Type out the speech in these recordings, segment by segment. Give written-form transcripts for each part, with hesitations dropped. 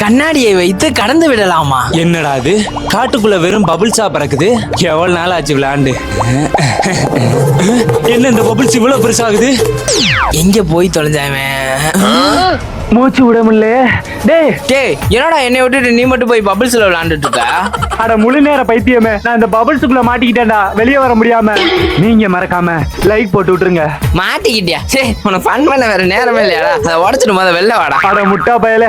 கண்ணாடியை வைத்து கடந்து விடலாமா? என்னடா அது, காட்டுக்குள்ள வெறும் பபிள்ஸா பறக்குது. எவ்வளவு நாள் ஆச்சு விளையாண்டு. என்ன இந்த பபிள்ஸ் இவ்வளவு பெருசாகுது? எங்க போய் தொலைஞ்சாவன்? மூச்சு விட முடியல. டேய் என்னடா என்னை விட்டுட்டு நீ மட்டும் போய் பபிள்ஸ்ல விளையாண்டுட்டு இருக்க? அட முழு நேர பைத்தியமே, நான் இந்த பபிள்ஸுக்குள்ள மாட்டிக்கிட்டேன்டா, வெளியே வர முடியாம. நீங்க மறக்காம லைக் போட்டு விட்டுருங்க. மாட்டிக்கிட்டியா? சரி உனக்கு ஃபன் பண்ண வேற நேரமே இல்லையாடா? அதை உடச்சிட்டு முதல்ல வெளில வாடா. அட முட்டா பயல.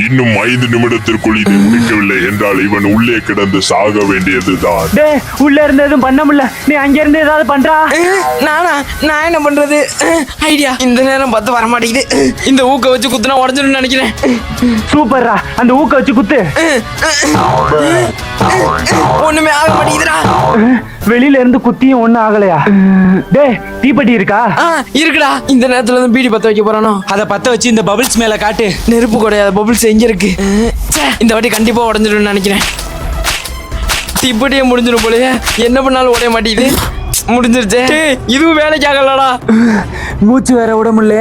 இன்னும் 5 நிமிடத்திற்குள் இதை முடிக்கவில்லை என்றால் இவன் உள்ளே கிடந்து சாக வேண்டியதுதான். உள்ள இருந்து எதுவும் பண்ண முடியல, நீ அங்க இருந்து ஏதாவது பண்றா. நான் என்ன பண்றது? ஐடியா, இந்த நேரம் பார்த்து வர மாட்டேங்குது. இந்த ஊக்க வச்சு குத்துனா உடஞ்சிடும் நினைக்கிறேன். சூப்பர்ரா, அந்த ஊக்க வச்சு குத்து. ஒண்ணுமே ஆக மாட்டேங்குதுடா. வெளியில இருந்து குத்தியும் ஒண்ணும் ஆகலையா? தீப்பெட்டி இருக்கா? இருக்குடா. இந்த நேரத்துல இருந்து பீடி பத்த வைக்க போறானோ? அதை பத்த வச்சு இந்த பபிள்ஸ் மேல காட்டு. நெருப்பு குறையாத பபிள்ஸ் எங்க இருக்கு? இந்த வாட்டி கண்டிப்பா உடஞ்சிடும் நினைக்கிறேன். தீப்பெட்டியே முடிஞ்சிடும் போலயே. என்ன பண்ணாலும் உடைய மாட்டேங்குது. முடிஞ்சிருச்சே. இதுவும் வேலைக்கு ஆகலடா. மூச்சு வேற விட முடியல.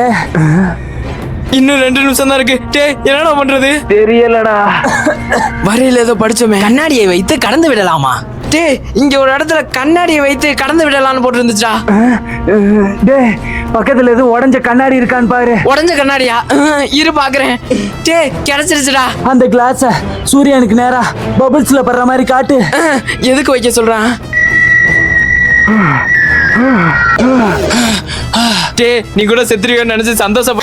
இன்னும் 2 நிமிஷம் தான் இருக்கு. என்னடா பண்றது தெரியலடா. வரையில ஏதோ படிச்சோமே, கண்ணாடியை வைத்து கடந்து விடலாமா? இங்க ஒரு இடத்துல கண்ணாடியை வைத்து கடந்து விடலாம்னு போட்டு இருந்துச்சா? பக்கத்துல எதுவும் உடஞ்ச கண்ணாடி இருக்கான்னு பாரு. உடஞ்ச கண்ணாடியா? இரு பாக்குறேன். கிடைச்சிருச்சுடா. அந்த கிளாஸ சூரியனுக்கு நேரா பபிள்ஸ்ல படுற மாதிரி காட்டு. எதுக்கு வைக்க சொல்றான்? நீ கூட செத்துருவேன்னு நினைச்சு சந்தோஷம்.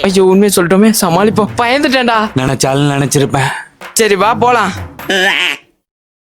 ஐயோ உண்மையை சொல்லிட்டோமே, சமாளிப்போம். பயந்துட்டேன்டா. நினைச்சாலும் நினைச்சிருப்பேன். சரி வா போலாம்.